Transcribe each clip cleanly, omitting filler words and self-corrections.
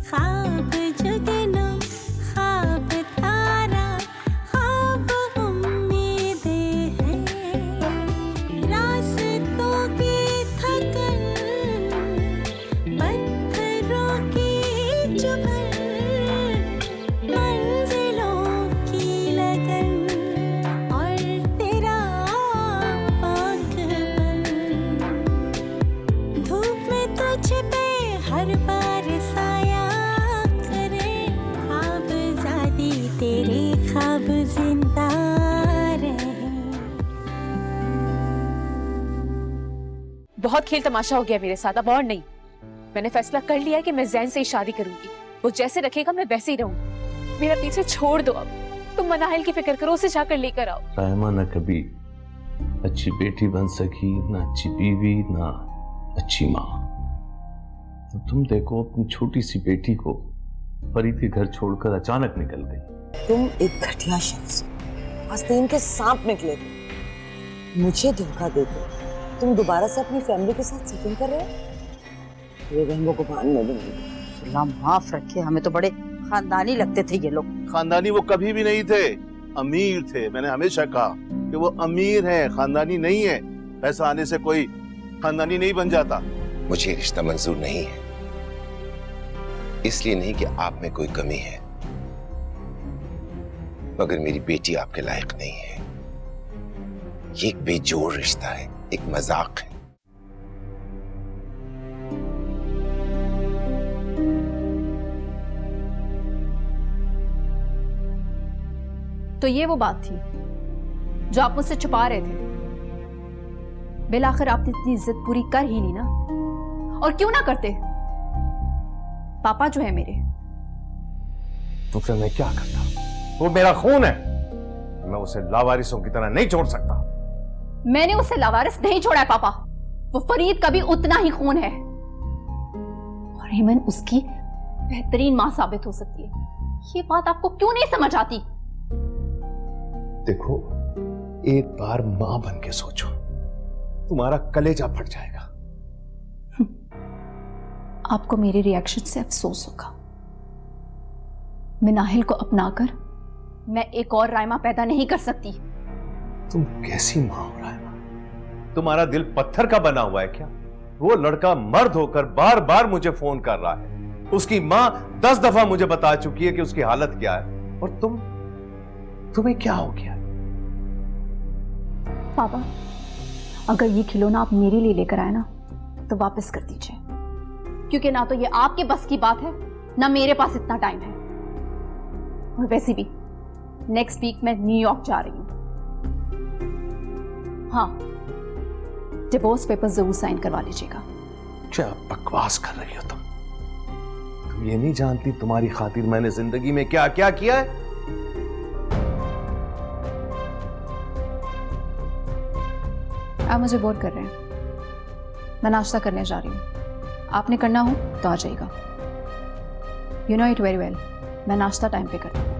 ख्वाब जुगनू ख्वाब तारा ख्वाब उम्मीदें हैं, रास्तों की थकन पत्थरों की चुभन, मंजिलों की लगन और तेरा पागलपन। धूप में तुझ पे हर बार साया करे, ख्वाब ज़ादी तेरे ख्वाब जिंदा रहे। बहुत खेल तमाशा हो गया मेरे साथ, अब और नहीं। मैंने फैसला कर लिया है कि मैं जैन से ही शादी करूंगी। वो जैसे रखेगा मैं वैसे ही रहूंगी। मेरा पीछे छोड़ दो अब। तुम मनाहिल की फिक्र करो, उसे जाकर लेकर आओ। रायमा न कभी अच्छी बेटी बन सकी, ना अच्छी बीवी, ना अच्छी माँ। तो तुम देखो अपनी छोटी सी बेटी को फरीद के घर छोड़कर अचानक निकल गई। तुम एक घटिया शख्स, आस्तीन के सांप निकले थे, मुझे धोखा देते तुम दोबारा से अपनी फैमिली के साथ सेटिंग कर रहे हो। ये बहनों को मान में भी नहीं। अल्लाह माफ रखे, हमें तो बड़े खानदानी लगते थे ये लोग। खानदानी वो कभी भी नहीं थे, अमीर थे। मैंने हमेशा कहा कि वो अमीर हैं, खानदानी नहीं है। पैसा आने से कोई खानदानी नहीं बन जाता। मुझे रिश्ता मंजूर नहीं है, इसलिए नहीं कि आप में कोई कमी है, मगर मेरी बेटी आपके लायक नहीं है। ये एक बेजोड़ रिश्ता है, एक मजाक है। तो ये वो बात थी जो आप मुझसे छुपा रहे थे। बिलाखिर आपने इतनी जिद पूरी कर ही ली ना। और क्यों ना करते, पापा जो है मेरे। तो फिर मैं क्या करता? वो मेरा खून है, मैं उसे लावारिसों की तरह नहीं छोड़ सकता। मैंने उसे लावारिस नहीं छोड़ा है पापा। वो फरीद का भी उतना ही खून है और हेमन उसकी बेहतरीन मां साबित हो सकती है। ये बात आपको क्यों नहीं समझ आती? देखो, एक बार मां बन के सोचो, तुम्हारा कलेजा फट जाएगा। आपको मेरे रिएक्शन से अफसोस होगा। मिनाहिल को अपनाकर मैं एक और रायमा पैदा नहीं कर सकती। तुम कैसी मां हो रायमा? तुम्हारा दिल पत्थर का बना हुआ है क्या? वो लड़का मर्द होकर बार बार मुझे फोन कर रहा है। उसकी मां 10 दफा मुझे बता चुकी है कि उसकी हालत क्या है, और तुम्हें क्या हो गया? पापा, अगर ये खिलौना आप मेरे लिए लेकर आए ना तो वापस कर दीजिए, क्योंकि ना तो ये आपके बस की बात है ना मेरे पास इतना टाइम है। और वैसे भी नेक्स्ट वीक मैं न्यूयॉर्क जा रही हूं। हाँ, डिवोर्स पेपर जरूर साइन करवा लीजिएगा। क्या बकवास कर रही हो तुम ये नहीं जानती तुम्हारी खातिर मैंने जिंदगी में क्या क्या किया है? आप मुझे बोर कर रहे हैं। मैं नाश्ता करने जा रही हूं। आपने करना हो तो आ जाइएगा। You know it very well, मैं नाश्ता टाइम पे करती हूँ।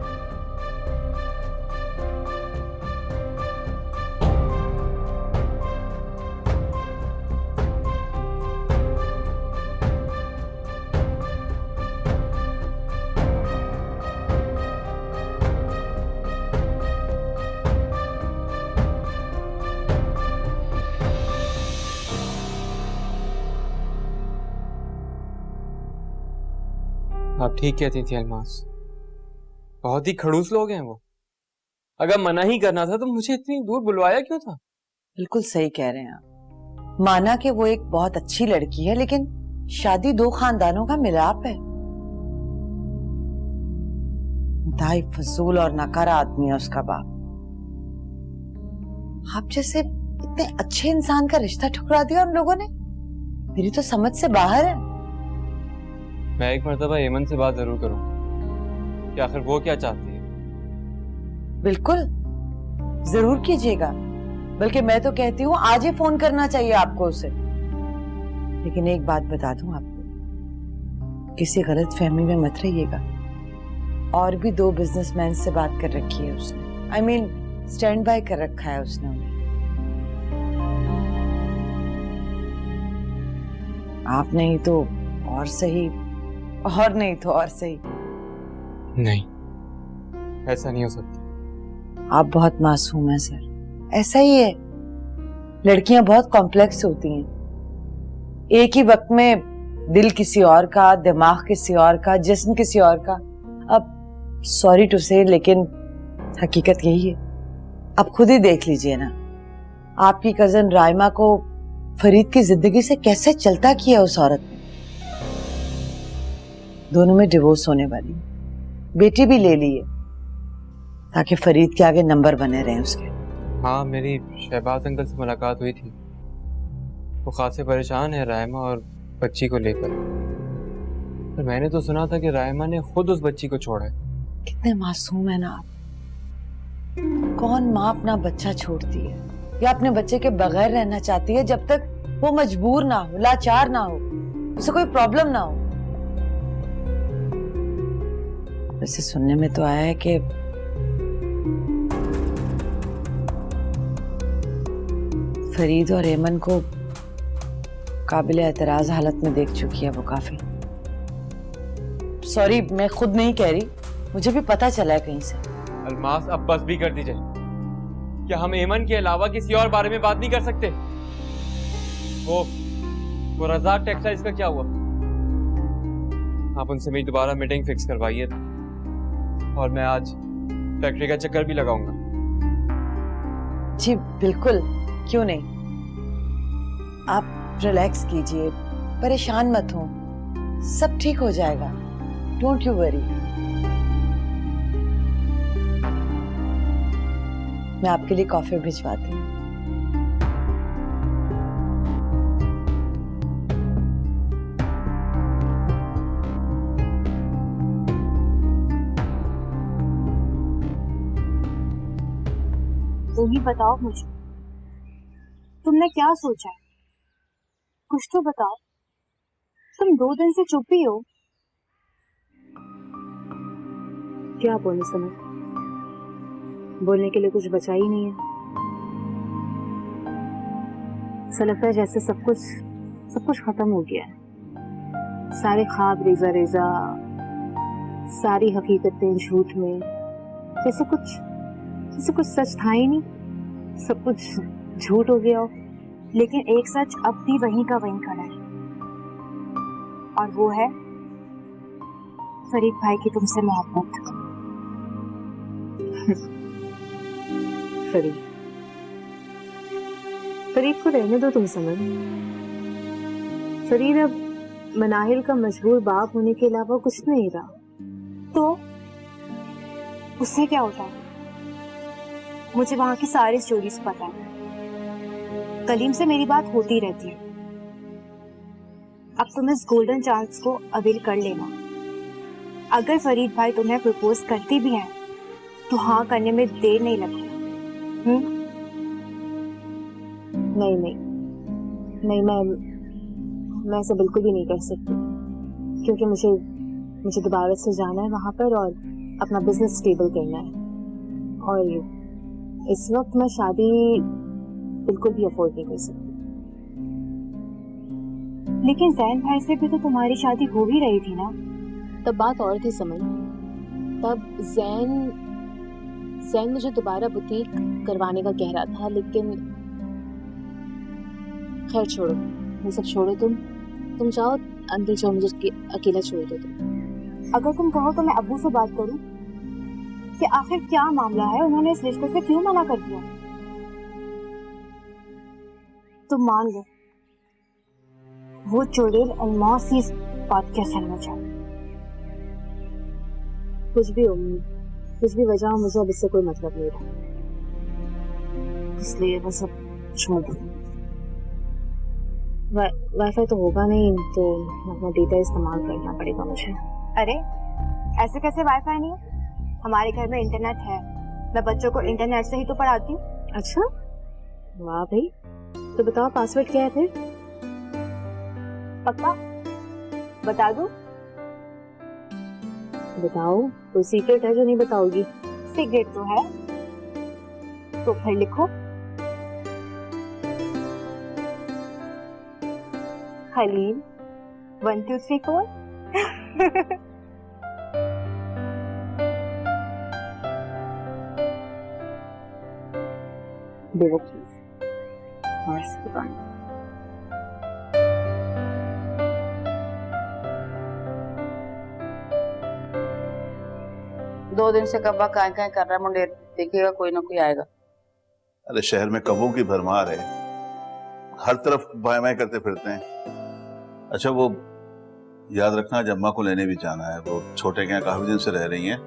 आप ठीक कहती थी अलमास, बहुत ही खड़ूस लोग हैं वो। अगर मना ही करना था तो मुझे इतनी दूर बुलवाया क्यों था? बिल्कुल सही कह रहे हैं आप। माना कि वो एक बहुत अच्छी लड़की है, लेकिन शादी 2 खानदानों का मिलाप है। इंतहाई फजूल और नकारा आदमी है उसका बाप। आप जैसे इतने अच्छे इंसान का रिश्ता ठुकरा दिया उन लोगों ने, मेरी तो समझ से बाहर है। मैं एक मर्तबा हेमंत से बात जरूर करूं कि आखिर वो क्या चाहती है। बिल्कुल जरूर कीजिएगा, बल्कि मैं तो कहती हूँ आज ही फोन करना चाहिए आपको उसे। लेकिन एक बात बता दूं आपको, किसी गलत फहमी में मत रहिएगा। और भी 2 बिजनेसमैन से बात कर रखी है उसने, आई मीन स्टैंड बाय कर रखा है उसने उन्हें। आप नहीं तो और सही और नहीं तो और सही। नहीं, ऐसा नहीं हो सकता। आप बहुत मासूम हैं सर, ऐसा ही है। लड़कियां बहुत कॉम्प्लेक्स होती हैं। एक ही वक्त में दिल किसी और का, दिमाग किसी और का, जिस्म किसी और का। अब सॉरी टू से, लेकिन हकीकत यही है। आप खुद ही देख लीजिए ना, आपकी कजन राइमा को फरीद की जिंदगी से कैसे चलता किया उस औरत ने। दोनों में डिवोर्स होने वाली, बेटी भी ले ली है ताकि फरीद के आगे नंबर बने रहे उसके। हाँ, मेरी शहबाज अंकल से मुलाकात हुई थी। वो खासे परेशान है रायमा और बच्ची को लेकर। पर मैंने तो सुना था कि रायमा ने खुद उस बच्ची को छोड़ा है। कितने मासूम है ना आप। कौन माँ अपना बच्चा छोड़ती है या अपने बच्चे के बगैर रहना चाहती है जब तक वो मजबूर ना हो, लाचार ना हो, उसे कोई प्रॉब्लम ना हो। वैसे सुनने में तो आया है कि फरीद और एमन को काबिल एतराज हालत में देख चुकी है वो काफी। सॉरी, मैं खुद नहीं कह रही, मुझे भी पता चला है कहीं से। अल्मास, अब बस भी कर दीजिए। क्या हम एमन के अलावा किसी और बारे में बात नहीं कर सकते? वो रज़ाक टेक्सटाइल्स का क्या हुआ? आप उनसे मेरी दोबारा मीटिंग फिक्स करवाइए और मैं आज फैक्ट्री का चक्कर भी लगाऊंगा। जी बिल्कुल, क्यों नहीं। आप रिलैक्स कीजिए, परेशान मत हो, सब ठीक हो जाएगा। Don't you worry. मैं आपके लिए कॉफी भिजवाती हूँ। तुम ही बताओ मुझे, तुमने क्या सोचा है? कुछ तो बताओ। तुम 2 दिन से चुप ही हो। क्या बोलूं समझ, बोलने के लिए कुछ बचा ही नहीं है। ऐसा लगता है जैसे सब कुछ खत्म हो गया है। सारे ख्वाब रेजा रेजा, सारी हकीकतें झूठ में, जैसे कुछ सच था ही नहीं, सब कुछ झूठ हो गया हो। लेकिन एक सच अब भी वहीं का वहीं खड़ा है, और वो है फरीद भाई की तुमसे मोहब्बत। फरीद को रहने दो तुम समझ। फरीद अब मनाहिल का मजबूर बाप होने के अलावा कुछ नहीं रहा। तो उससे क्या होता है? मुझे वहां की सारी स्टोरीज पता है। कलीम से मेरी बात होती रहती है। अब तुम इस गोल्डन चांस को अवेल कर लेना। अगर फरीद भाई तुम्हें प्रपोज करते भी हैं तो हाँ करने में देर नहीं लगती। नहीं, मैं ऐसा बिल्कुल भी नहीं कर सकती, क्योंकि मुझे दोबारा से जाना है वहां पर और अपना बिजनेस स्टेबल करना है। और इस वक्त मैं शादी बिल्कुल भी अफोर्ड नहीं कर सकती। लेकिन जैन भाई से भी तो तुम्हारी शादी हो ही रही थी ना? तब बात और थी समझ। तब जैन मुझे दोबारा बुटीक करवाने का कह रहा था, लेकिन खैर छोड़ो, ये सब छोड़ो। तुम जाओ अंदर जाओ, मुझे अकेला छोड़ दो तुम। अगर तुम कहो तो मैं अब्बू से बात करूं कि आखिर क्या मामला है, उन्होंने इस रिश्ते से क्यों मना कर दिया? तुम मान लो वो चुड़ैल अल्मास ही इस बात के असर में जाए। कुछ भी हो, कुछ भी वजह हो, मुझे अब इससे कोई मतलब नहीं रहा, इसलिए बस अब छोड़ दो। वाईफाई तो होगा नहीं, तो अपना डेटा इस्तेमाल करना पड़ेगा मुझे। अरे ऐसे कैसे वाईफाई नहीं है? हमारे घर में इंटरनेट है। मैं बच्चों को इंटरनेट से ही तो पढ़ाती हूँ। अच्छा, वाह भाई। तो बताओ पासवर्ड क्या है फिर? पक्का बता दूं? बताओ, कोई सीक्रेट है जो नहीं बताओगी? सीक्रेट तो है, तो फिर लिखो। खलील 1 2 3 4 देवो प्लीज। और इसके बाद 2 दिन से कब्बा काय काय कर रहा है मुंडे, देखिएगा कोई ना कोई आएगा। अरे शहर में कब्बों की भरमार है, हर तरफ बाय बाय करते फिरते हैं। अच्छा वो याद रखना, आज अम्मा को लेने भी जाना है, वो छोटे के यहाँ काफी दिन से रह रही हैं,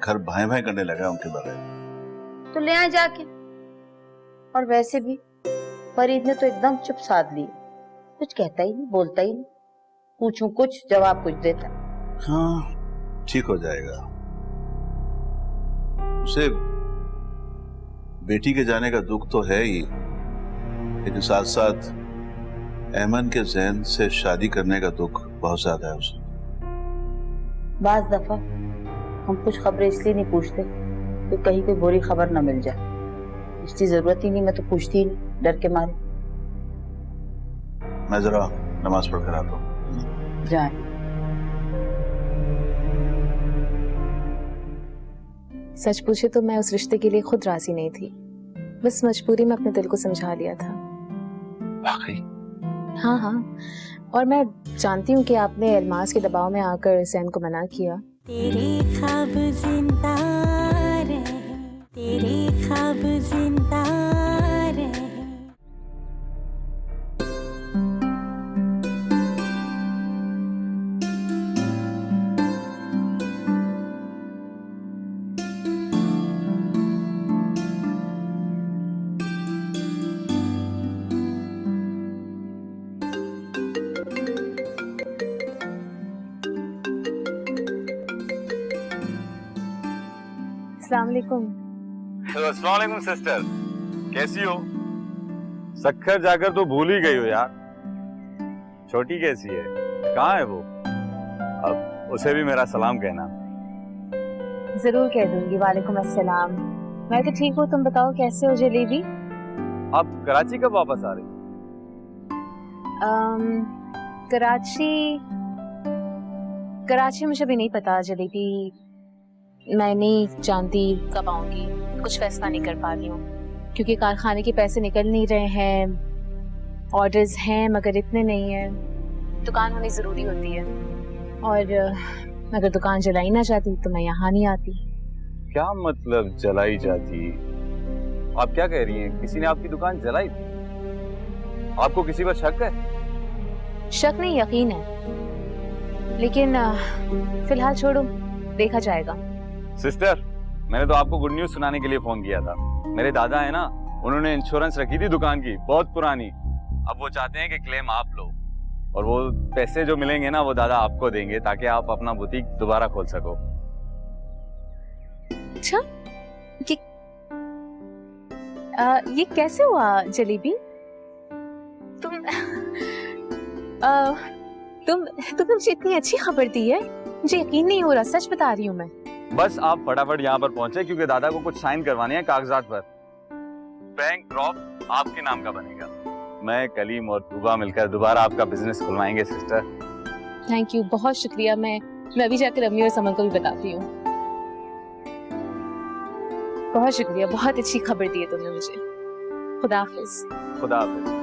घर भाई भाई करने लगा उनके बगैर। तो ले आए जाके। और वैसे भी फरीद ने तो एकदम चुप साध ली, कुछ कहता ही नहीं, बोलता ही नहीं, पूछूं कुछ जवाब कुछ देता। हाँ ठीक हो जाएगा। उसे बेटी के जाने का दुख तो है ही, लेकिन साथ साथ अहमद के जहन से शादी करने का दुख बहुत ज्यादा है उसे। बाज दफा हम कुछ खबरें इसलिए नहीं पूछते कि कहीं कोई बुरी खबर ना मिल जाए, इसकी जरूरत ही नहीं, मैं तो पूछती ही नहीं डर के मारे। मैं जरा नमाज पढ़ कर आता हूँ। जाए। सच पूछे तो मैं उस रिश्ते के लिए खुद राजी नहीं थी, बस मजबूरी में अपने दिल को समझा लिया था। वाकई? हाँ हाँ, और मैं जानती हूँ कि आपने अल्मास के दबाव में आकर जैन को मना किया। तेरे ख्वाब जिंदा रहे, तेरे ख्वाब जिंदा रहे। अस्सलाम वालेकुम। अस्सलाम वालेकुम सिस्टर, कैसी हो? सक्खर जाकर तो भूल ही गई हो यार। छोटी कैसी है, कहाँ है वो? अब उसे भी मेरा सलाम कहना। जरूर कह दूंगी। वालेकुम अस्सलाम। मैं तो ठीक हूँ, तुम बताओ कैसे हो जलेबी? आप कराची कब वापस आ रही? कराची मुझे भी नहीं पता जलेबी, मैं नहीं जानती कब आऊंगी, कुछ फैसला नहीं कर पा रही हूँ क्योंकि कारखाने के पैसे निकल नहीं रहे हैं, ऑर्डर्स हैं मगर इतने नहीं हैं, दुकान होनी जरूरी होती है और अगर दुकान जलाई ना जाती तो मैं यहाँ नहीं आती। क्या मतलब जलाई जाती? आप क्या कह रही हैं? किसी ने आपकी दुकान जलाई? आपको किसी पर शक है? शक नहीं, यकीन है, लेकिन फिलहाल छोड़ो, देखा जाएगा। सिस्टर, मैंने तो आपको गुड न्यूज सुनाने के लिए फोन किया था। मेरे दादा है ना, उन्होंने इंश्योरेंस रखी थी दुकान की, बहुत पुरानी। अब वो चाहते हैं कि क्लेम आप लो और वो पैसे जो मिलेंगे ना वो दादा आपको देंगे ताकि आप अपना बुटीक दोबारा खोल सको। अच्छा, ये कैसे हुआ जलेबी? तुम मुझे इतनी अच्छी खबर दी है, मुझे यकीन नहीं हो रहा, सच बता रही हूँ मैं। बस आप फटाफट यहाँ पर पहुंचे क्योंकि दादा को कुछ साइन करवाने हैं कागजात पर। बैंक ड्रॉप आपके नाम का बनेगा। मैं, कलीम और तूबा मिलकर दोबारा आपका बिजनेस खुलवाएंगे सिस्टर। थैंक यू, बहुत शुक्रिया। मैं अभी जाकर अम्मी और समन को भी बताती हूँ। बहुत शुक्रिया, बहुत अच्छी खबर दी है तुमने मुझे। खुदा हाफिज। खुदा हाफिज।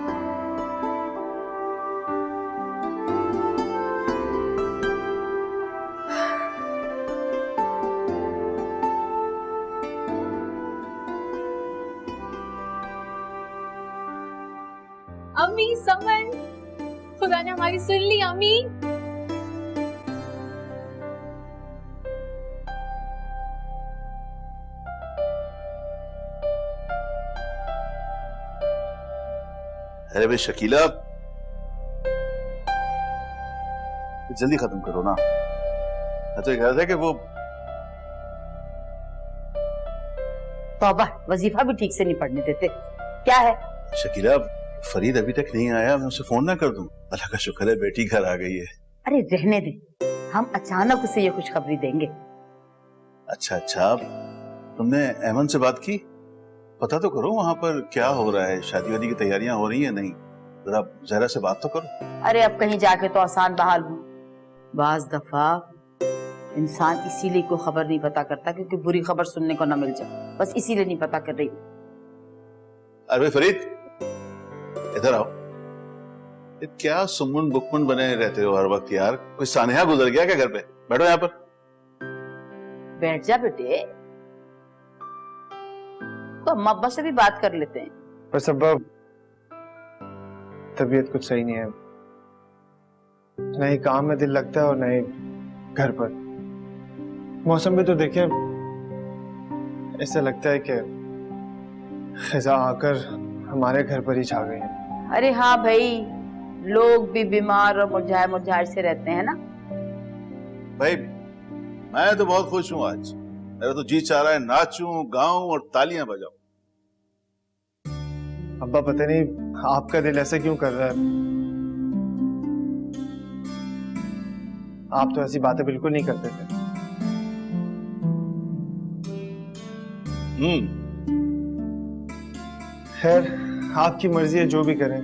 अम्मी, समन, खुदा ने हमारी सुन ली। अम्मी, अरे भाई शकीला, जल्दी खत्म करो ना। मैं तो कह रहा था कि वो तौबा, वजीफा भी ठीक से नहीं पढ़ने देते। क्या है? शकीला, फरीद अभी तक नहीं आया, मैं उसे फोन ना कर दूं? अल्लाह का शुक्र है बेटी घर आ गई है। अरे रहने दे, हम अचानक उसे ये खुशखबरी देंगे। अच्छा, तुमने अहमद से बात की? पता तो करो वहां पर क्या हो रहा है, शादी वादी की तैयारियां हो रही है नहीं? जरा जहरा से बात तो करो। अरे अब कहीं जाके तो आसान बहाल हूँ, बाज दफा इंसान इसीलिए कोई खबर नहीं पता करता क्योंकि बुरी खबर सुनने को ना मिल जाए, बस इसीलिए नहीं पता कर रही। अरे फरीद, इधर आओ। ये क्या सुमन बुकमन बने रहते हो हर वक्त यार? कोई सानेहा गुजर गया क्या घर पे? बैठो यहाँ पर। बैठ जा बेटे, तो अम्मा अब्बा से भी बात कर लेते हैं। बस अब्बा तबीयत कुछ सही नहीं है, नहीं काम में दिल लगता है और नहीं घर पर। मौसम भी तो देखें, ऐसा लगता है कि खिजा आकर हमारे घर पर ही छा गए हैं। अरे हाँ भाई, लोग भी बीमार और मुरझाए मुरझाए से रहते हैं ना। भाई मैं तो बहुत खुश हूँ आज। मेरा तो जी चाह रहा है नाचूं, गाऊं और तालियां बजाऊं। अब्बा पता नहीं आपका दिल ऐसा क्यों कर रहा है। आप तो ऐसी बातें बिल्कुल नहीं करते थे। खैर आपकी मर्जी है, जो भी करें।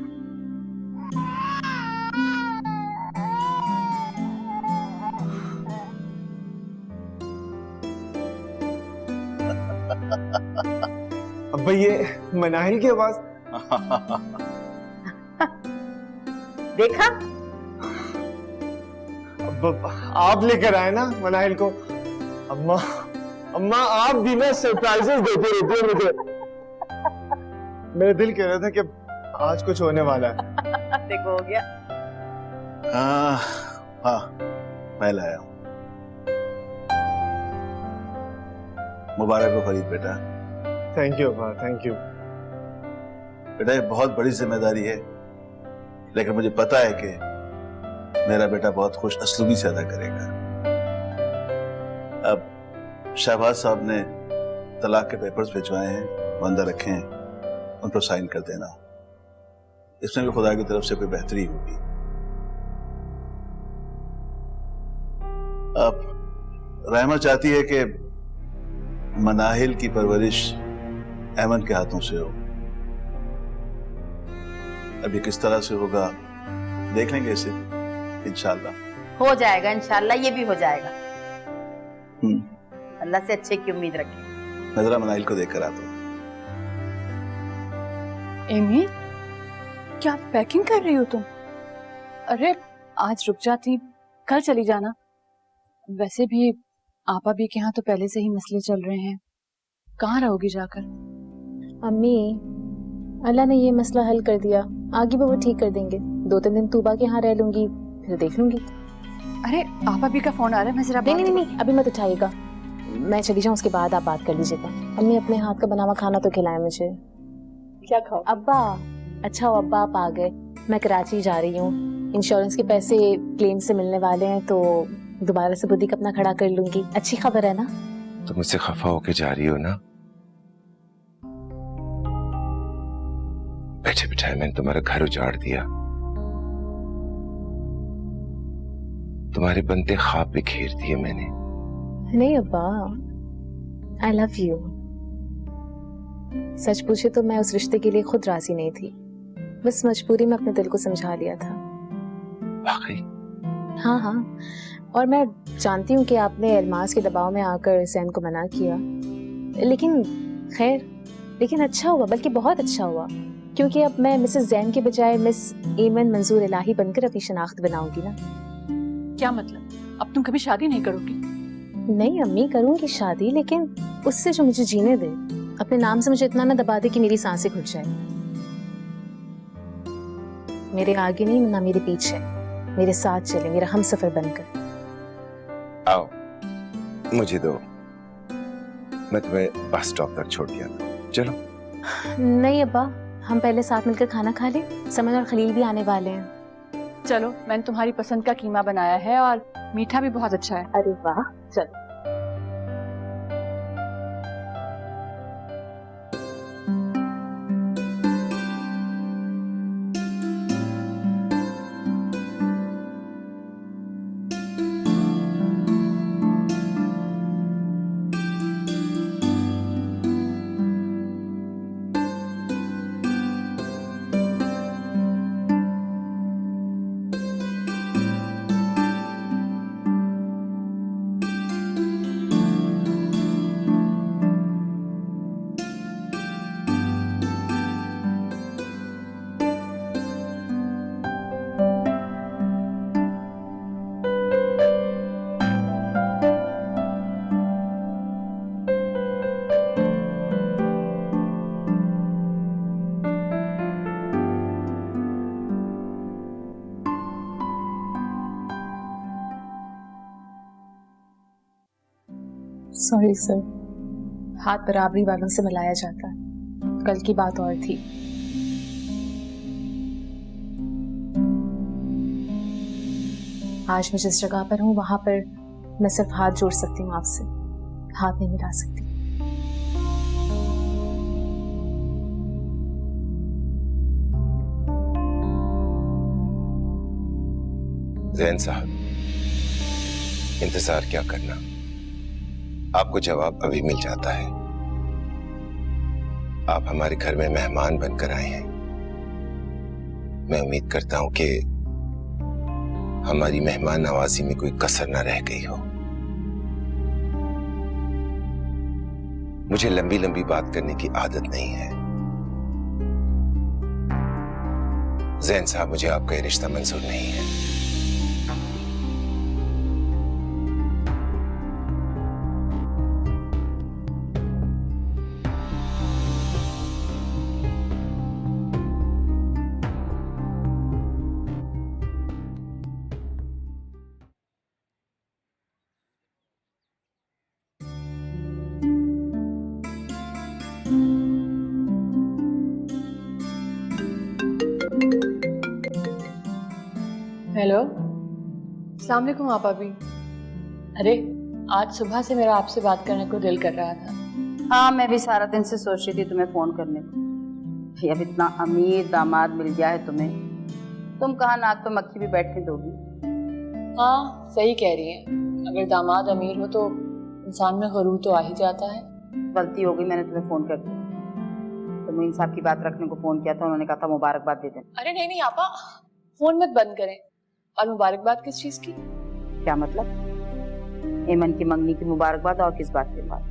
अब्बा ये मनाहिल की आवाज। देखा, अब्बा आप लेकर आए ना मनाहिल को। अम्मा अम्मा आप भी ना सरप्राइजेस देते रहते हो मुझे। मेरा दिल कह रहा था कि आज कुछ होने वाला है। देखो हो गया। हाँ मैं लाया हूं। मुबारक हो फरीद बेटा। थैंक यू अब्बा, थैंक यू। बेटा ये बहुत बड़ी जिम्मेदारी है, लेकिन मुझे पता है कि मेरा बेटा बहुत खुश असलूबी से अदा करेगा। अब शहबाज साहब ने तलाक के पेपर्स भिजवाए हैं, वो अंदर रखे हैं, उन पर साइन कर देना। इसमें भी खुदा की तरफ से कोई बेहतरी होगी। अब रहमा चाहती है कि मनाहिल की परवरिश अहमद के हाथों से हो। अब ये किस तरह से होगा देख लेंगे इसे, इंशाल्लाह हो जाएगा, इंशाल्लाह ये भी हो जाएगा। अल्लाह से अच्छे की उम्मीद रखें। मैं जरा मनाहिल को देखकर आता हूँ। एमी, क्या पैकिंग कर रही हो तुम? अरे आज रुक जाती, कल चली जाना। वैसे भी आपा भी के यहाँ तो पहले से ही मसले चल रहे हैं, कहाँ रहोगी जाकर? अम्मी, अल्लाह ने ये मसला हल कर दिया, आगे भी वो ठीक कर देंगे। 2-3 दिन तूबा के यहाँ रह लूंगी, फिर देख लूंगी। अरे आपा भी का फोन आ रहा है, मैं जरा नहीं नहीं नहीं, अभी मत उठाइएगा, मैं चली जाऊँ उसके बाद आप बात कर लीजिएगा। अम्मी अपने हाथ का बना हुआ खाना तो खिलाए मुझे। क्या खाओ? अब्बा, अच्छा हो अब्बा आप आ गए। मैं कराची जा रही हूँ, इंश्योरेंस के पैसे क्लेम से मिलने वाले हैं, तो दोबारा से बुद्धि अपना खड़ा कर लूंगी। अच्छी खबर है ना? तुम मुझसे खफा होके जा रही हो ना? बैठे बिठाए मैंने तुम्हारा घर उजाड़ दिया, तुम्हारे बनते ख्वाब भी घेर दिए मैंने। नहीं अब्बा, आई लव यू। सच पूछे तो मैं उस रिश्ते के लिए खुद राजी नहीं थी, बस मजबूरी में अपने दिल को समझा लिया था। वाकई? हाँ हाँ, और मैं जानती हूँ कि आपने अल्मास के दबाव में आकर जैन को मना किया, लेकिन खैर, लेकिन अच्छा हुआ, बल्कि बहुत अच्छा हुआ, क्योंकि अब मैं मिसेस जैन के बजाय मिस ईमन मंजूर इलाही बनकर अपनी शनाख्त बनाऊंगी ना। क्या मतलब, अब तुम कभी शादी नहीं करोगी? नहीं अम्मी, करूंगी शादी, लेकिन उससे जो मुझे जीने दे, अपने नाम से मुझे इतना ना दबा दे कि मेरी सांसें घुट जाए। मेरे आगे नहीं ना मेरे पीछे, मेरे साथ चले, मेरा हमसफर बनकर। आओ मुझे दो, मैं तुम्हें बस स्टॉप तक छोड़ दिया था। चलो। नहीं अब्बा, हम पहले साथ मिलकर खाना खा लें, समन और खलील भी आने वाले हैं। चलो, मैंने तुम्हारी पसंद का कीमा बनाया है और मीठा भी बहुत अच्छा है। अरे वाह, चलो। सॉरी सर, हाथ बराबरी वालों से मिलाया जाता है, कल की बात और थी। आज मैं जिस जगह पर हूँ वहां पर मैं सिर्फ हाथ जोड़ सकती हूँ आपसे, हाथ नहीं मिला सकती। ज़ैन साहब, इंतजार क्या करना, आपको जवाब अभी मिल जाता है। आप हमारे घर में मेहमान बनकर आए हैं। मैं उम्मीद करता हूं कि हमारी मेहमान नवाजी में कोई कसर न रह गई हो। मुझे लंबी लंबी बात करने की आदत नहीं है। ज़ैन साहब, मुझे आपका ये रिश्ता मंजूर नहीं है। हेलो, अस्सलाम वालेकुम आप अभी। अरे आज सुबह से मेरा आपसे बात करने को दिल कर रहा था। हाँ, मैं भी सारा दिन से सोच रही थी तुम्हें फोन करने को। भाई अब इतना अमीर दामाद मिल गया है तुम्हें, तुम कहाँ नाक पे मक्खी भी बैठने दोगी। हाँ सही कह रही है, अगर दामाद अमीर हो तो इंसान में गरूर तो आ ही जाता है। गलती हो गई, मैंने तुम्हें फोन कर दिया। तो मोइन साहब की बात रखने को फोन किया था, उन्होंने कहा था मुबारकबाद दे देना। अरे नहीं नहीं आपा, फोन मत बंद करें। और मुबारकबाद किस चीज की? क्या मतलब? एमन की मंगनी की मुबारकबाद और किस बात की बात?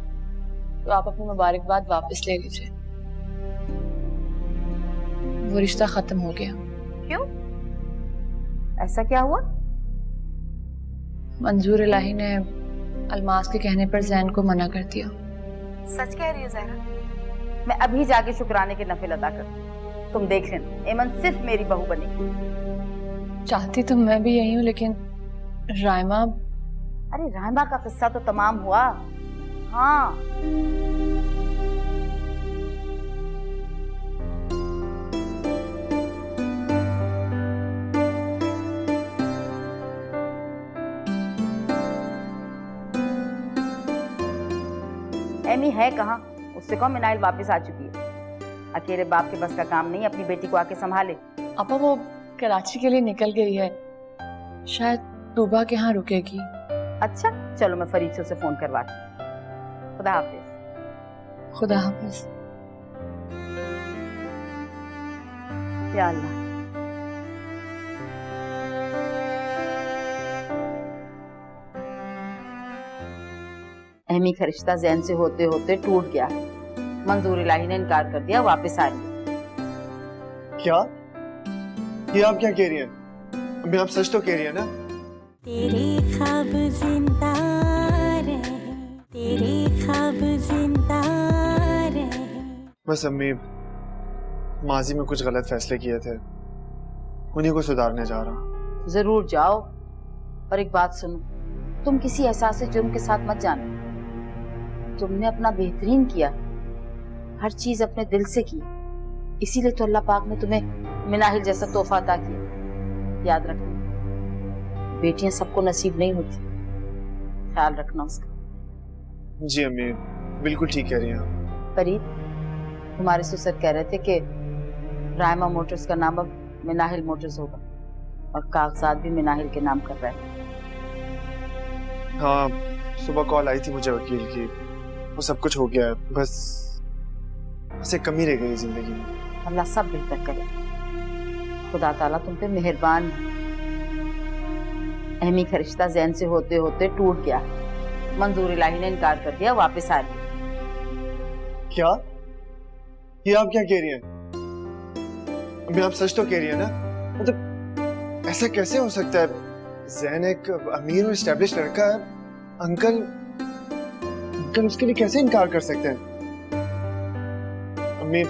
तो आप अपनी मुबारकबाद वापस ले लीजिए, वो रिश्ता खत्म हो गया। क्यों? ऐसा क्या हुआ? मंजूर इलाही ने अलमास के कहने पर ज़ैन को मना कर दिया। सच कह रही हो ज़हरा? मैं अभी जाके शुक्राने के नफिल अदा कर, तुम देख लेना, एमन सिर्फ मेरी बहू बनेगी। चाहती तो मैं भी यही हूँ, लेकिन रायमा। अरे रायमा का किस्सा तो तमाम हुआ। हाँ, एमी है कहाँ? उससे कहो मिनाइल वापस आ चुकी है। अकेले बाप के बस का काम नहीं, अपनी बेटी को आके संभाले। अपा वो कराची के लिए निकल गई है, शायद तूबा के यहाँ रुकेगी। अच्छा चलो, मैं फरीद से उसे फोन करवाती हूँ। खुदा हाफिज। खुदा हाफिज। या अल्लाह। अहमी का रिश्ता ज़ैन से होते होते टूट गया। मंजूर इलाही ने इनकार कर दिया, वापस आ रही। क्या? ये आप क्या कह रही हैं? अभी आप सच तो कह रही हैं ना? तेरे ख्वाब जिंदा रहे, तेरे ख्वाब जिंदा रहे। बस अम्मी, माजी में कुछ गलत फैसले किए थे, उन्हीं को सुधारने जा रहा हूँ। जरूर जाओ, और एक बात सुनो, तुम किसी एहसास जुर्म के साथ मत जाना। तुमने अपना बेहतरीन किया, हर चीज अपने दिल से की, इसीलिए तो अल्लाह पाक ने तुम्हें मिनाहिल जैसा तोहफा अता किया। याद रखना, बेटियां सबको नसीब नहीं होती, ख्याल रखना उसका। जी अम्मी, बिल्कुल ठीक कह रही हैं। फरीद, तुम्हारे ससुर कह रहे थे कि रायमा मोटर्स का नाम अब मिनाहिल मोटर्स होगा, और कागजात भी मिनाहिल के नाम कर रहे हैं। हाँ, सुबह कॉल आई थी मुझे वकील की, वो सब कुछ हो गया है, बस एक कमी रह गई जिंदगी में। अल्लाह सब बेहतर करे, खुदा ताला तुम पे मेहरबान है। अहमी का रिश्ता ज़ैन से होते होते टूट गया, मंजूर इलाही ने इनकार कर दिया, वापस आ रही। क्या? ये आप क्या कह रही हैं? अभी आप सच तो कह रही हैं ना? मतलब ऐसा कैसे हो सकता है? ज़ैन एक अमीर और एस्टेब्लिश लड़का है, अंकल उसके लिए कैसे इनकार कर सकते हैं? अम्मी,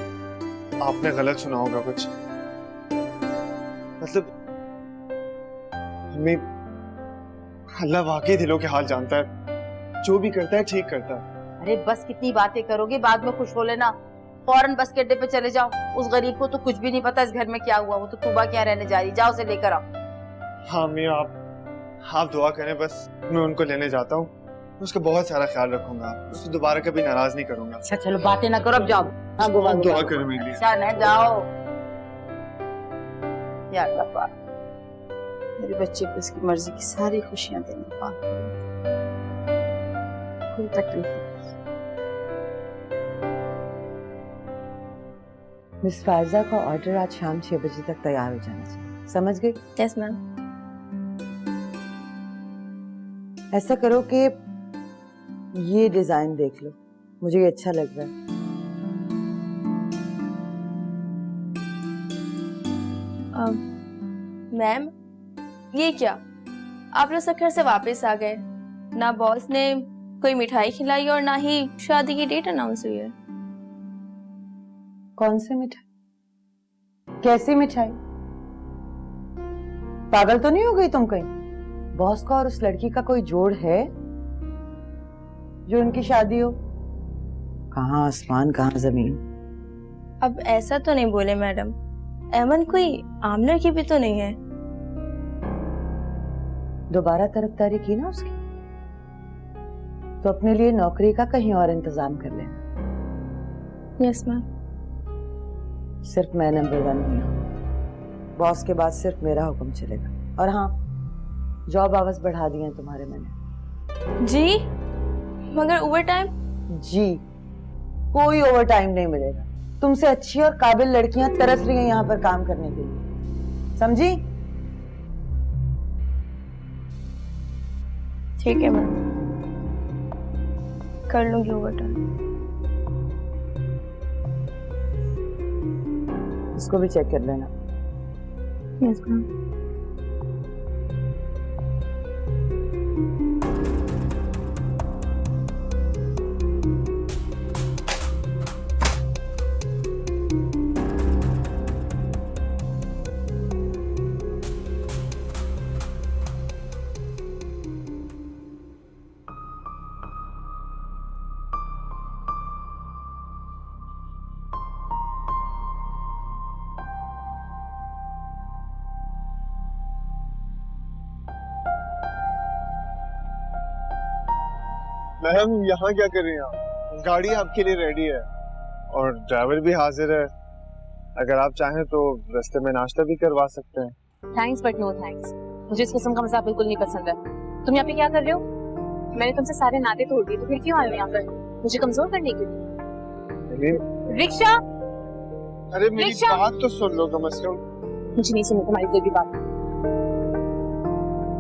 आपने गलत सुना होगा कुछ। मतलब अम्मी, अल्लाह वाकई दिलों के हाल जानता है। जो भी करता है ठीक करता है। अरे बस कितनी बातें करोगे, बाद में खुश हो लेना। फौरन बस के अड्डे पे चले जाओ। उस गरीब को तो कुछ भी नहीं पता इस घर में क्या हुआ, वो तो तूबा क्या रहने जा रही। जाओ उसे लेकर आओ। हाँ अम्मी, आप दुआ करें, बस मैं उनको लेने जाता हूँ। मैं उसका बहुत सारा ख्याल रखूंगा, उसे दोबारा कभी नाराज नहीं करूंगा। अच्छा चलो बातें ना करो, अब जाओ। हाँ आप दुआ करें मेरे लिए। अच्छा न जाओ। या अल्लाह पाक मेरे बच्चे को इसकी मर्जी की सारी खुशियां देने पाक, कोई तकलीफ नहीं। मिस फायजा का ऑर्डर आज शाम 6 बजे तक तैयार हो जाना चाहिए, समझ गई? Yes ma'am. ऐसा करो कि ये डिजाइन देख लो, मुझे ये अच्छा लग रहा है। मैम ये क्या, आप लोग सखर से वापस आ गए, ना बॉस ने कोई मिठाई खिलाई और ना ही शादी की डेट अनाउंस हुई है। कौन सी मिठाई? कैसी मिठाई? पागल तो नहीं हो गई तुम कहीं? बॉस का और उस लड़की का कोई जोड़ है जो उनकी शादी हो? कहाँ आसमान कहाँ जमीन। अब ऐसा तो नहीं बोले मैडम, एमन कोई आम लड़की भी तो नहीं है। दोबारा तरफदारी की ना उसकी, तो अपने लिए नौकरी का कहीं और इंतजाम कर लेना। Yes ma'am. सिर्फ मैं नंबर 1 हुई हूँ, बॉस के बाद सिर्फ मेरा हुक्म चलेगा। और हाँ, जॉब आवर्स बढ़ा दिए हैं तुम्हारे मैंने। जी मगर ओवर टाइम? जी कोई ओवर टाइम नहीं मिलेगा। तुमसे अच्छी और काबिल लड़कियां तरस रही हैं यहाँ पर काम करने के लिए, समझी? ठीक है मैम, कर लूंगी ओवर टाइम। इसको भी चेक कर लेना। Yes ma'am. मैम यहाँ क्या कर रही हैं आप? गाड़ी आपके लिए रेडी है और ड्राइवर भी हाजिर है। अगर आप चाहें तो रास्ते में नाश्ता भी करवा सकते हैं। थैंक्स बट नो थैंक्स, मुझे इस किस्म का मजाक बिल्कुल नहीं पसंद है। तुम यहाँ पे क्या कर रहे हो? मैंने तुमसे सारे नाते तोड़ दिए, तो फिर क्यों आए हो यहाँ पर? मुझे कमजोर करने के लिए? रिक्शा! अरे मेरी बात तो सुन लो कम से कम। मुझे नहीं सुननी तुम्हारी कोई भी बात।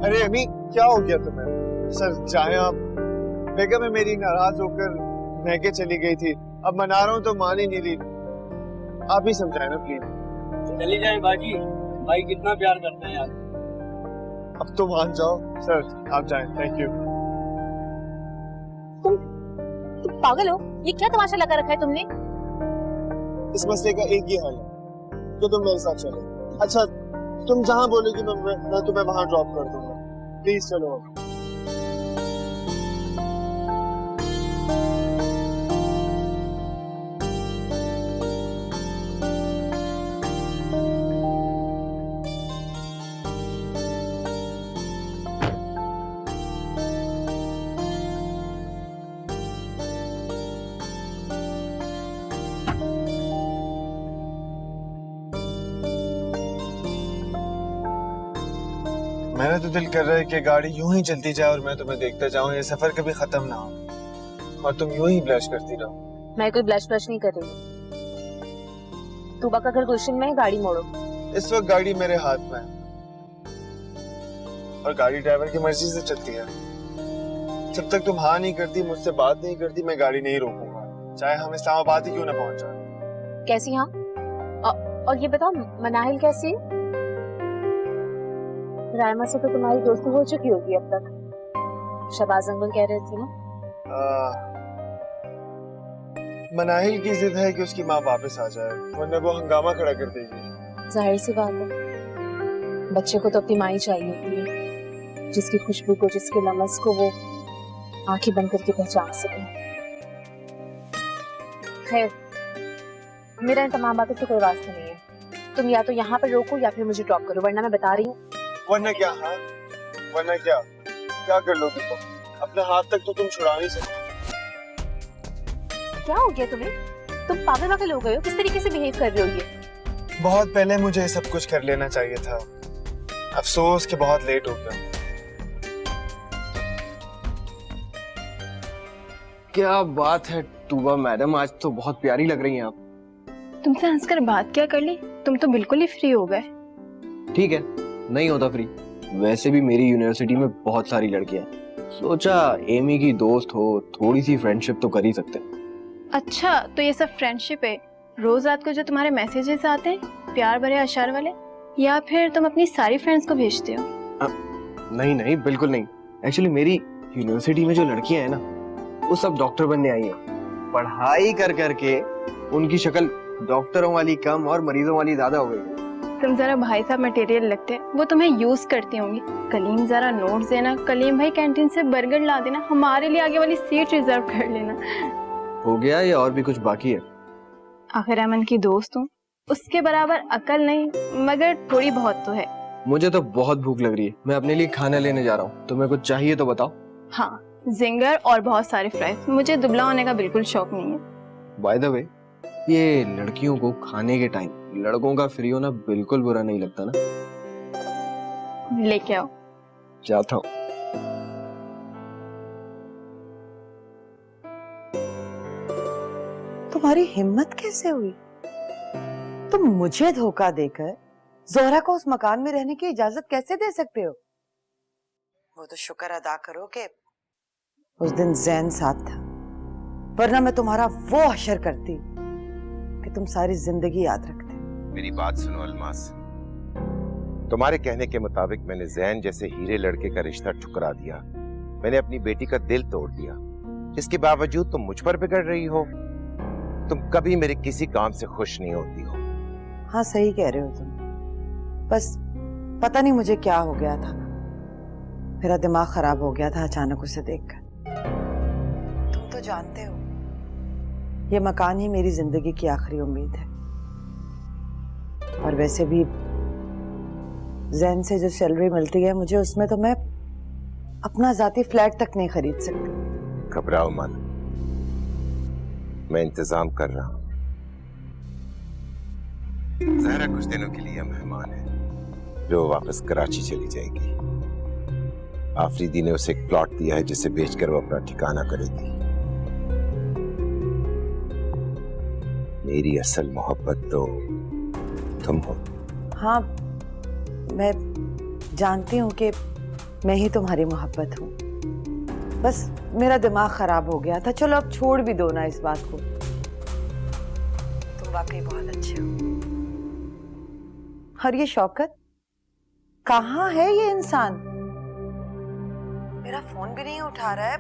अरे अम्मी क्या हो गया तुम्हें? सर चाहे आप, बेगम है मेरी नाराज होकर महके चली गई थी, अब मना रहा हूँ तो मान ही नहीं रही। आप ही समझाए ना प्लीज। चली जाए बाजी, भाई कितना प्यार करते हैं यार। अब तो मान जाओ। सर आप जाएं, थैंक यू। तुम पागल हो? ये क्या तमाशा लगा रखा है तुमने? इस मसले का एक ही हल है कि तुम मेरे साथ चलो। अच्छा तुम जहाँ बोलोगी मैं तुम्हें वहाँ ड्रॉप कर दूंगा। प्लीज चलो। मेरा तो दिल कर रहा है कि गाड़ी यूं ही चलती जाए और मैं तुम्हें देखता जाऊं, ये सफर कभी खत्म ना हो और तुम यूं ही ब्लश करती रहो। मैं कोई ब्लश नहीं कर रही। तूबा का घर गुलशन में है, गाड़ी मोड़ो। इस वक्त गाड़ी मेरे हाथ में है और गाड़ी ड्राइवर की मर्जी से चलती है। जब तक तुम हाँ नहीं करती, मुझसे बात नहीं करती, मैं गाड़ी नहीं रोकूंगा, चाहे हम इस्लामाबाद ही क्यों ना पहुंच जाए। कैसी? हाँ और ये बताओ मनाहिल कैसी? रायमा से तो तुम्हारी दोस्ती हो चुकी होगी अब तक, शबाज अंकल कह रहे थे ना। मनाहिल की जिद है कि उसकी माँ वापस आ जाए, वरना वो हंगामा खड़ा कर देगी। जाहिर सी बात है, बच्चे को तो अपनी माँ ही चाहिए होती है, जिसकी खुशबू को, जिसके लमस को वो आंखें बंद करके पहचान सकूं। खैर, मेरा इन तमाम बातों से कोई वास्ता नहीं है। तुम या तो यहाँ पर रोको या फिर मुझे ड्रॉप करो, वरना मैं बता रही हूँ। वरना क्या? हाँ, वरना क्या? क्या कर लोगे तुम? अपने हाथ तक तो तुम छुड़ा नहीं सकते। क्या हो गया तुम्हें? तुम पागल हो गए हो? किस तरीके से बिहेव कर रहे हो ये? बहुत पहले मुझे ये सब कुछ कर लेना चाहिए था। अफसोस कि बहुत लेट हो गया। क्या बात है टूबा मैडम, आज तो बहुत प्यारी लग रही हैं आप। तुमसे हंसकर बात क्या कर ली? तुम तो बिल्कुल ही फ्री हो गए। ठीक है, नहीं होता फ्री। वैसे भी मेरी यूनिवर्सिटी में बहुत सारी लड़कियां हैं, सोचा एमी की दोस्त हो, थोड़ी सी फ्रेंडशिप तो कर ही सकते हैं। अच्छा, तो ये सब फ्रेंडशिप है? रोज रात को जो तुम्हारे मैसेजेस आते हैं प्यार भरे अशार वाले, या फिर तुम अपनी सारी फ्रेंड्स को भेजते हो? नहीं नहीं, बिल्कुल नहीं। एक्चुअली मेरी यूनिवर्सिटी में जो लड़कियां हैं ना, वो सब डॉक्टर बनने आई हैं। पढ़ाई कर करके उनकी शक्ल डॉक्टरों वाली कम और मरीजों वाली ज्यादा हो गई है। तुम जरा भाई साहब मटेरियल लगते हैं, वो तुम्हें यूज करती होंगी। कलीम जरा नोट्स देना, कलीम भाई कैंटीन से बर्गर ला देना, हमारे लिए आगे वाली सीट रिजर्व कर लेना। हो गया या और भी कुछ बाकी है? आखिर अमन की दोस्त हूँ, उसके बराबर अकल नहीं, मगर थोड़ी बहुत तो है। मुझे तो बहुत भूख लग रही है, मैं अपने लिए खाना लेने जा रहा हूँ। तुम्हें कुछ चाहिए तो बताओ। हाँ, जिंगर और बहुत सारे फ्राइज। मुझे दुबला होने का बिल्कुल शौक नहीं है। बाय द वे, ये लड़कियों को खाने के टाइम लड़कों का फ्री होना बिल्कुल बुरा नहीं लगता ना? लेके आओ। जाता हूँ। तुम्हारी हिम्मत कैसे हुई? तुम मुझे धोखा देकर जोहरा को उस मकान में रहने की इजाजत कैसे दे सकते हो? वो तो शुक्र अदा करो कि उस दिन जैन साथ था, वरना मैं तुम्हारा वो हशर करती कि तुम सारी जिंदगी याद रखते। मेरी बात सुनो अलमास, तुम्हारे कहने के मुताबिक मैंने जैन जैसे हीरे लड़के का रिश्ता ठुकरा दिया। मैंने अपनी बेटी का दिल तोड़ दिया। इसके बावजूद तुम मुझ पर बिगड़ रही हो। तुम कभी मेरे किसी काम से खुश नहीं होती हो। हाँ, सही कह रहे हो तुम। बस पता नहीं मुझे क्या हो गया था, मेरा दिमाग खराब हो गया था अचानक उसे देखकर। तुम तो जानते हो, ये मकान ही मेरी जिंदगी की आखिरी उम्मीद है। और वैसे भी जैन से जो सैलरी मिलती है मुझे, उसमें तो मैं अपना जाती फ्लैट तक नहीं खरीद सकती। घबराओ मत, मैं इंतजाम कर रहा हूं। ज़हरा कुछ दिनों के लिए मेहमान है, जो वापस कराची चली जाएगी। आफरीदी ने उसे एक प्लॉट दिया है जिसे बेचकर वो अपना ठिकाना करेगी। मेरी असल मोहब्बत तो तुम हो। हाँ, मैं जानती हूँ कि मैं ही तुम्हारी मोहब्बत हूँ। बस मेरा दिमाग खराब हो गया था। चलो अब छोड़ भी दो ना इस बात को। तुम वाकई बहुत अच्छे हो। और ये शौकत कहाँ है? ये इंसान मेरा फोन भी नहीं उठा रहा है।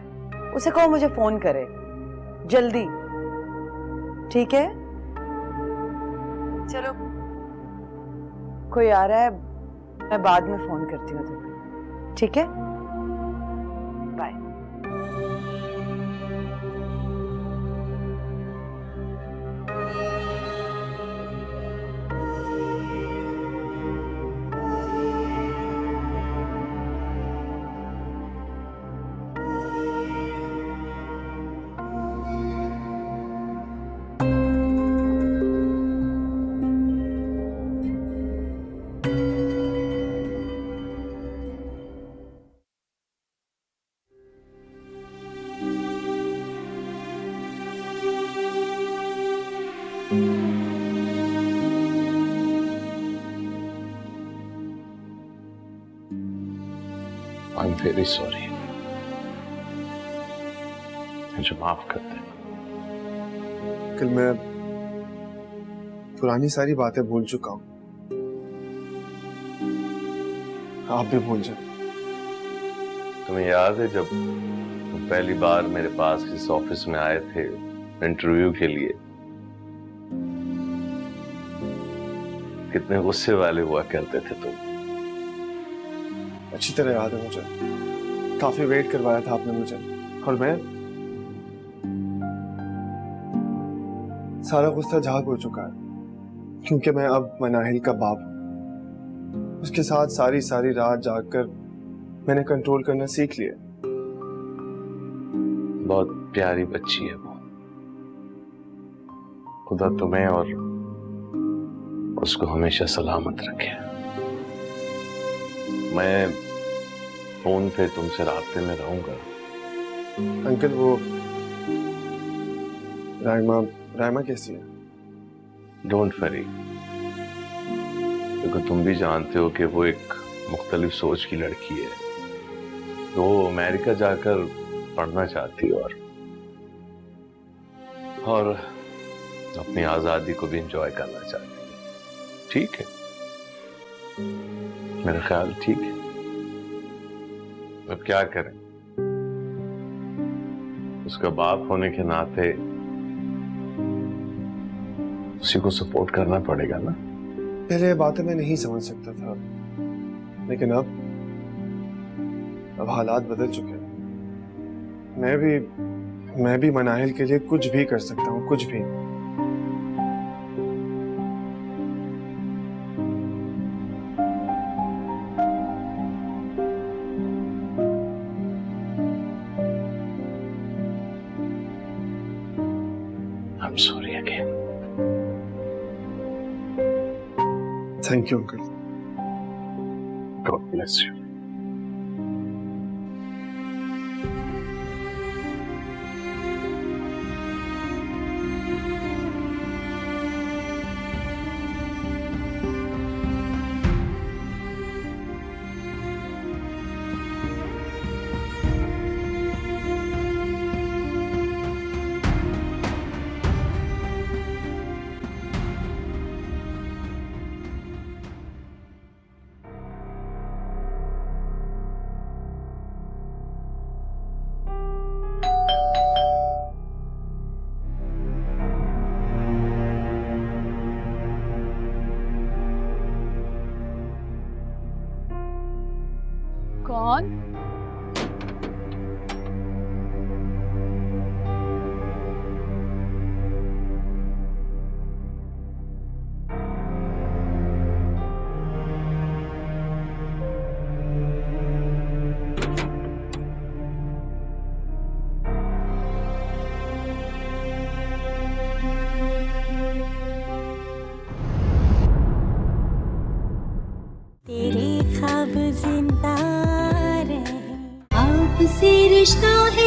उसे कहो मुझे फोन करे जल्दी, ठीक है? चलो, कोई आ रहा है, मैं बाद में फोन करती हूँ तुम्हें, ठीक है? Bye. I am very sorry, मुझे माफ कर दे। कल मैं पुरानी सारी बातें भूल चुका हूं, आप भी भूल जाए। तुम्हें याद है जब तुम पहली बार मेरे पास इस ऑफिस में आए थे इंटरव्यू के लिए, कितने गुस्से वाले हुआ करते थे तुम? अच्छी तरह याद है मुझे, काफी वेट करवाया था आपने मुझे। और मैं सारा गुस्सा झाग हो चुका है क्योंकि मैं अब मनाहिल का बाप हूं। उसके साथ सारी सारी रात जागकर मैंने कंट्रोल करना सीख लिया। बहुत प्यारी बच्ची है वो। खुदा तुम्हें और उसको हमेशा सलामत रखे। मैं फोन पे तुमसे राब्ते में रहूंगा। अंकल वो रायमा कैसी है? डोंट वरी, क्योंकि तुम भी जानते हो कि वो एक मुख्तलिफ सोच की लड़की है। वो अमेरिका जाकर पढ़ना चाहती है और अपनी आजादी को भी एंजॉय करना चाहती है। ठीक है, मेरा ख्याल ठीक है। अब क्या करें, उसका बाप होने के नाते उसी को सपोर्ट करना पड़ेगा ना। पहले ये बातें मैं नहीं समझ सकता था, लेकिन अब हालात बदल चुके हैं। मैं भी मनाहिल के लिए कुछ भी कर सकता हूँ, कुछ भी। I'm sorry again. Thank you, uncle. God bless you. कौन? तेरे ख्वाब जिंदा रहे, आपसे रिश्ता है